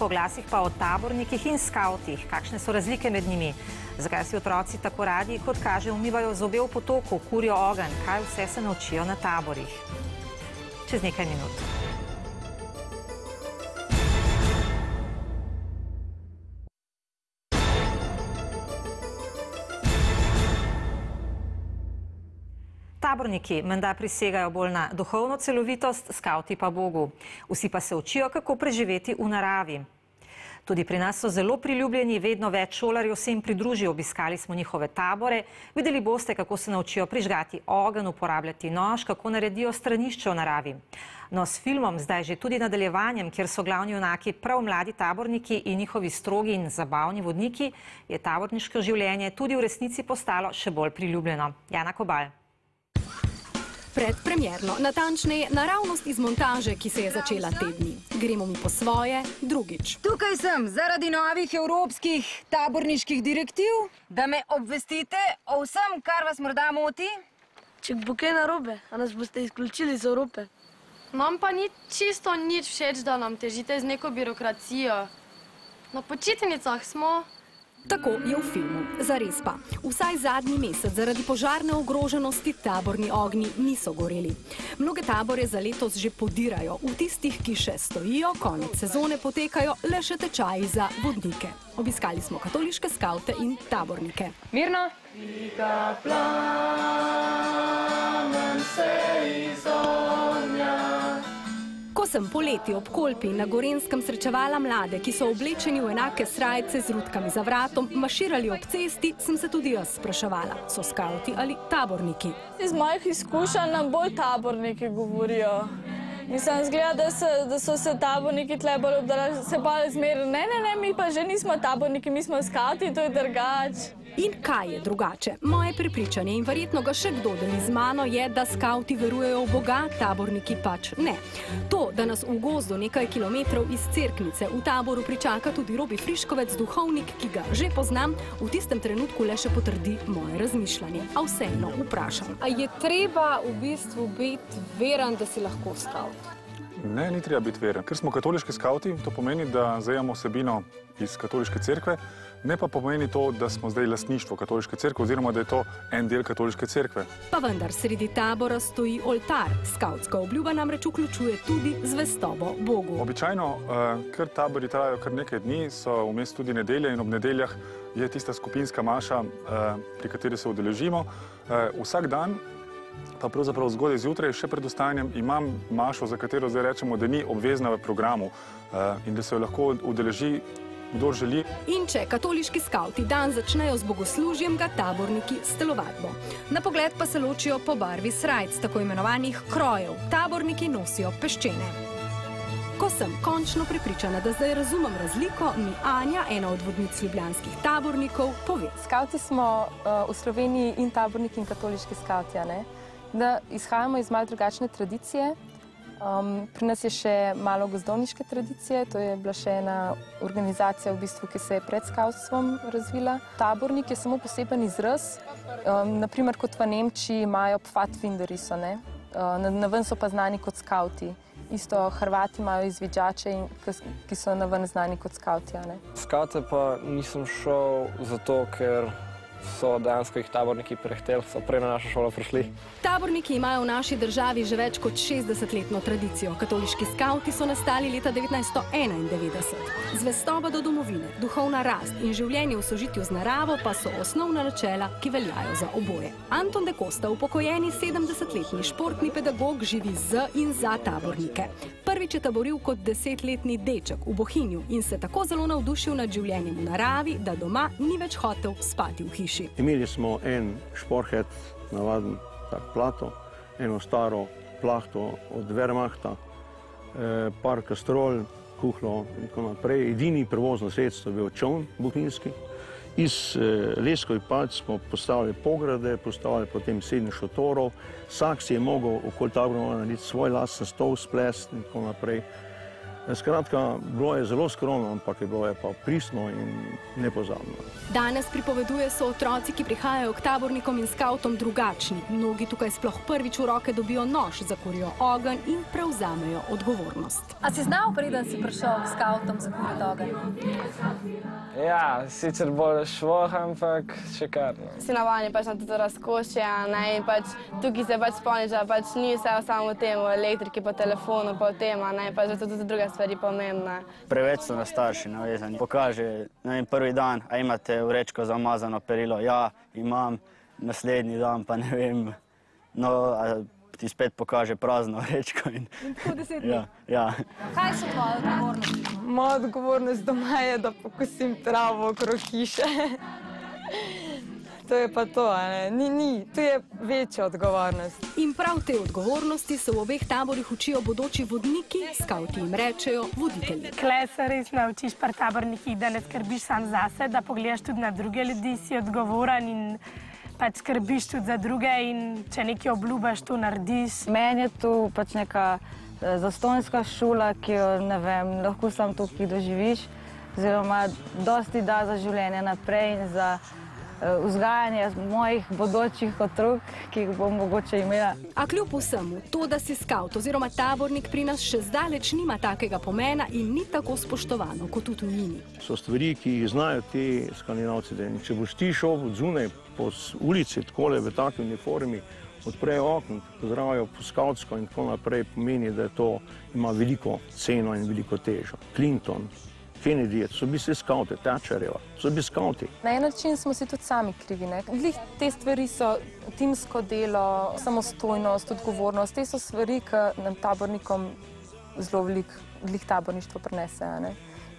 po oglasih pa o tabornikih in skavtih. Kakšne so razlike med njimi? Zakaj si otroci tako radi, kot kaže, umivajo zobe v potoku, kurijo ogenj? Kaj vse se naučijo na taborih? Čez nekaj minut. Taborniki menda prisegajo bolj na duhovno celovitost, skavti pa Bogu. Vsi pa se učijo, kako preživeti v naravi. Tudi pri nas so zelo priljubljeni, vedno več šolarjev se jim pridruži, obiskali smo njihove tabore, videli boste, kako se naučijo prižgati ogenj, uporabljati nož, kako naredijo stranišče v naravi. No, s filmom, zdaj že tudi nadaljevanjem, kjer so glavni junaki prav mladi taborniki in njihovi strogi in zabavni vodniki, je taborniško življenje tudi v resnici postalo še bolj priljubljeno. Jana Kobal. Predpremierno, natančneje naravnost iz montaže, ki se je začela te dni. Gremo mi po svoje drugič. Tukaj sem zaradi novih evropskih taborniških direktiv, da me obvestite o vsem, kar vas morda moti. Če bo kaj narobe, a nas boste izključili iz Evrope? Nam pa ni čisto nič všeč, da nam težite z neko birokracijo. Na počitnicah smo. Tako je v filmu. Zares pa. Vsaj zadnji mesec zaradi požarne ogroženosti taborni ognji niso goreli. Mnoge tabore za letos že podirajo. V tistih, ki še stojijo, konec sezone potekajo le še tečaji za vodnike. Obiskali smo katoliške skavte in tabornike. Mirno. Ko sem poleti ob Kolpi na Gorenjskem srečevala mlade, ki so oblečeni v enake srajce z rutkami za vratom, maširali ob cesti, sem se tudi jaz spraševala, so skavti ali taborniki. Iz mojih izkušenj nam bolj taborniki govorijo. Mislim, zgleda, da so se taborniki tle bolj obdarali, se pa zmerili, ne, mi pa že nismo taborniki, mi smo skavti, to je drugače. In kaj je drugače? Moje prepričanje, in verjetno ga še kdo deli z mano, je, da skavti verujejo v Boga, taborniki pač ne. To, da nas v gozdu nekaj kilometrov iz Cerknice v taboru pričaka tudi Robi Friškovec, duhovnik, ki ga že poznam, v tistem trenutku le še potrdi moje razmišljanje. A vseeno vprašam. A je treba v bistvu biti veren, da si lahko skavt? Ne, ni treba biti veren. Ker smo katoliški skavti, to pomeni, da zajemamo vsebino iz katoliške cerkve, ne pa pomeni to, da smo zdaj lastništvo katoliške cerkve oziroma da je to en del katoliške cerkve. Pa vendar sredi tabora stoji oltar. Skavtska obljuba namreč vključuje tudi zvestobo Bogu. Običajno, ker tabori trajajo kar nekaj dni, so vmes tudi nedelje in ob nedeljah je tista skupinska maša, pri kateri se udeležimo. Vsak dan, pa pravzaprav zgodaj zjutraj, še pred vstajanjem, imam mašo, za katero zdaj rečemo, da ni obvezna v programu in da se jo lahko udeleži kdor želi. In če katoliški skavti dan začnejo z bogoslužjem, ga taborniki s telovadbo. Na pogled pa se ločijo po barvi srajc, tako imenovanih krojev. Taborniki nosijo peščene. Ko sem končno prepričana, da zdaj razumem razliko, mi Anja, ena od vodnic ljubljanskih tabornikov, pove. Skavti smo v Sloveniji in taborniki in katoliški skavti, da izhajamo iz malo drugačne tradicije. Pri nas je še malo gozdovniške tradicije, to je bila še ena organizacija, v bistvu, ki se je pred skavtstvom razvila. Tabornik je samo poseben izraz, naprimer kot v Nemčiji imajo Pfadfinderji, naven so pa znani kot skavti. Isto Hrvati imajo izviđače, ki so naven znani kot skavti. Skavte pa nisem šel zato, ker so dejansko jih taborniki prehteli, so prej na našo šolo prišli. Taborniki imajo v naši državi že več kot 60-letno tradicijo. Katoliški skavti so nastali leta 1991. Zvestoba do domovine, duhovna rast in življenje v sožitju z naravo pa so osnovna načela, ki veljajo za oboje. Anton de Costa, upokojeni 70-letni športni pedagog, živi z in za tabornike. Prvič je taboril kot 10-letni deček v Bohinju in se tako zelo navdušil nad življenjem v naravi, da doma ni več hotel spati v hiši. Imeli smo en šporhet, navaden tak plato, eno staro plahto od Wehrmachta, par kastrol, kuhlo in tako naprej. Edini prevozno sredstvo je bil čoln bohinjski. Iz leskovih palc smo postavili pograde, postavili potem 7 šotorov. Vsak si je mogel okoli tabora narediti svoj lasten stol, splest in tako naprej. Skratka, bilo je zelo skromno, ampak bilo je pa pristno in nepozabno. Danes, pripoveduje, so otroci, ki prihajajo k tabornikom in skavtom, drugačni. Mnogi tukaj sploh prvič v roke dobijo nož, zakurijo ogenj in prevzamejo odgovornost. A si znal, preden si prišel k skavtom, zakuriti ogenj? Ja, sicer bolj švoh, ampak še kar. Si navajeni pač na to razkošje, in pač tukaj se pač spomniš, da pač ni vse samo v tem, v elektriki, po telefonu, po tem, pač da so tudi druge stvari pomembne. Preveč so na starši navezani. Pokaže prvi dan, a imate vrečko za umazano perilo? Ja, imam. Naslednji dan pa ne vem. No, ti spet pokaže prazno vrečko. In tako 10 dni? Ja. Kaj so tvoje odgovornosti? Moja odgovornost doma je, da pokosim travo okrog hiše. To je pa to, ni. To je večja odgovornost. In prav te odgovornosti se v obeh taborih učijo bodoči vodniki, skavti jim rečejo voditelji. Kle se res naučiš pri tabornikih, da ne skrbiš sam zase, da pogledaš tudi na druge ljudi, si odgovoren in pač skrbiš tudi za druge in če nekaj obljubaš, to narediš. Meni je tu pač neka zastonjska šola, ki jo, ne vem, lahko sam tukaj doživiš, oziroma dosti da za življenje naprej in za vzgajanje mojih bodočih otrok, ki jih bom mogoče imela. A kljub vsemu, to, da si skavt oziroma tabornik pri nas še zdaleč nima takega pomena in ni tako spoštovano kot v tujini. So stvari, ki jih znajo ti Skandinavci. Če boš ti šel od zunaj po ulici, takole v taki uniformi, odprejo okno, pozdravijo po skavtsko in tako naprej, pomeni, da to ima veliko ceno in veliko težo. Clinton, Kennedy, so bili vsi skavti, Thatcherjeva, so bili skavti. Na en način smo si tudi sami krivi. Glih te stvari so timsko delo, samostojnost, odgovornost. Te so stvari, ki nam tabornikom zelo veliko glih taborništvo prinese.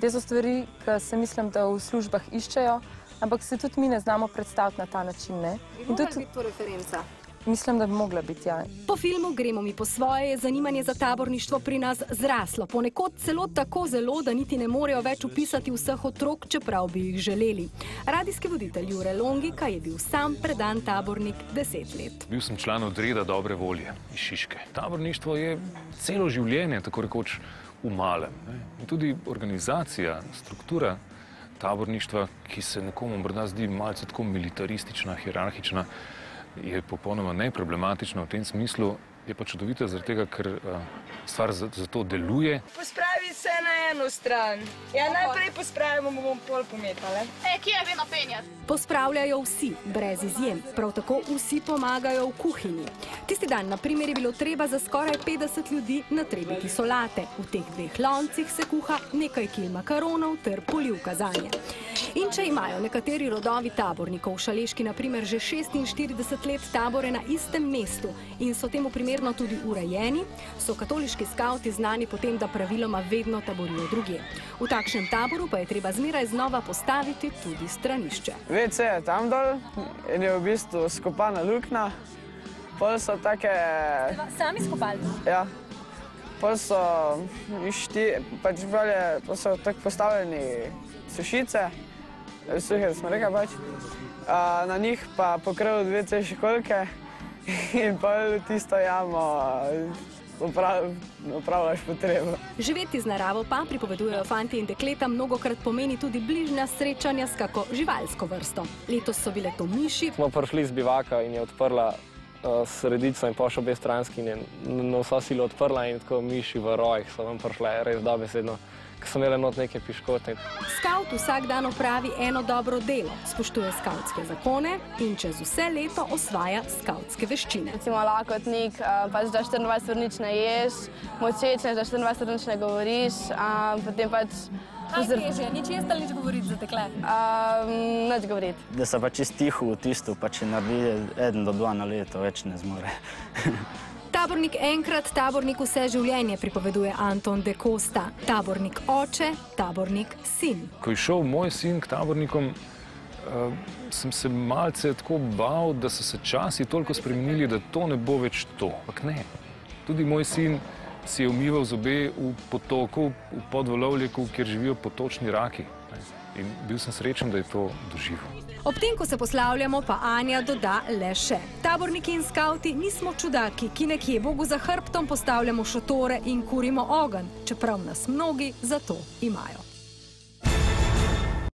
Te so stvari, ki se mislim, da v službah iščejo, ampak se tudi mi ne znamo predstaviti na ta način. Bi mogla biti to referenca? Mislim, da bi mogla biti, ja. Po filmu Gremo mi po svoje je zanimanje za taborništvo pri nas zraslo. Ponekod celo tako zelo, da niti ne morejo več upisati vseh otrok, čeprav bi jih želeli. Radijski voditelj Jure Longika je bil sam predan tabornik 10 let. Bil sem član odreda dobre volje iz Šiške. Taborništvo je celo življenje, tako rekoč, v malem. In tudi organizacija, struktura taborništva, ki se nekomu morda zdi malce tako militaristična, hierarhična, je popolnoma neproblematična v tem smislu, je pa čudovita zaradi tega, ker stvar za to deluje. Pospravi se na eno stran. Ja, najprej pospravimo, bomo pol pometali. Kje je vedno penjati? Pospravljajo vsi, brez izjem. Prav tako vsi pomagajo v kuhinji. Tisti dan, na primer, je bilo treba za skoraj 50 ljudi natrebiti solate. V teh 2 loncih se kuha nekaj kil makaronov ter polivka zanje. In če imajo nekateri rodovi tabornikov v Šaleški, na primer, že 46 let tabore na istem mestu in so temu primerno tudi urejeni, so katoliški skavti znani potem, da praviloma vedno taborijo drugje. V takšnem taboru pa je treba zmeraj znova postaviti tudi stranišče. WC je tam dol in je v bistvu skopana luknja. Pol so take... Sami skopali? Ja. Pol so pač bolje, pol so tako postavljeni sušice, suhe smreka pač. Na njih pa pokril 2 celi šikolke in pol tisto jamo opravljaš potrebo. Živeti z naravo pa, pripovedujejo fanti in dekleta, mnogokrat pomeni tudi bližnja srečanja s kako živalsko vrsto. Letos so bile to miši. Smo prišli z bivaka in je odprla sredico in poš obe stranski in je na vso silo odprla in tako miši v rojih so vam prišle res dobesedno, ki so imele not neke piškote. Skavt vsak dan opravi eno dobro delo, spoštuje skavtske zakone in čez vse leto osvaja skavtske veščine. Recimo lakotnik, pač da 24 ur nič ne ješ, močečne, da 24 ur nič ne govoriš, potem pač... Kaj težje, nič jesti ali nič govoriti za tekle? Nič govoriti. Da se pa čist tiho v tisto, pa če naredi 1 do 2 na leto, več ne zmore. Tabornik enkrat, tabornik vse življenje, pripoveduje Anton de Costa. Tabornik oče, tabornik sin. Ko je šel moj sin k tabornikom, sem se malce tako bal, da so se časi toliko spremenili, da to ne bo več to. Ampak ne. Tudi moj sin si je umival zobe v potoku, v Podvolovljeku, kjer živijo potočni raki. In bil sem srečen, da je to doživel. Ob tem, ko se poslavljamo, pa Anja doda le še. Taborniki in skavti nismo čudaki, ki nekje Bogu za hrbtom postavljamo šotore in kurimo ogenj, čeprav nas mnogi za to imajo.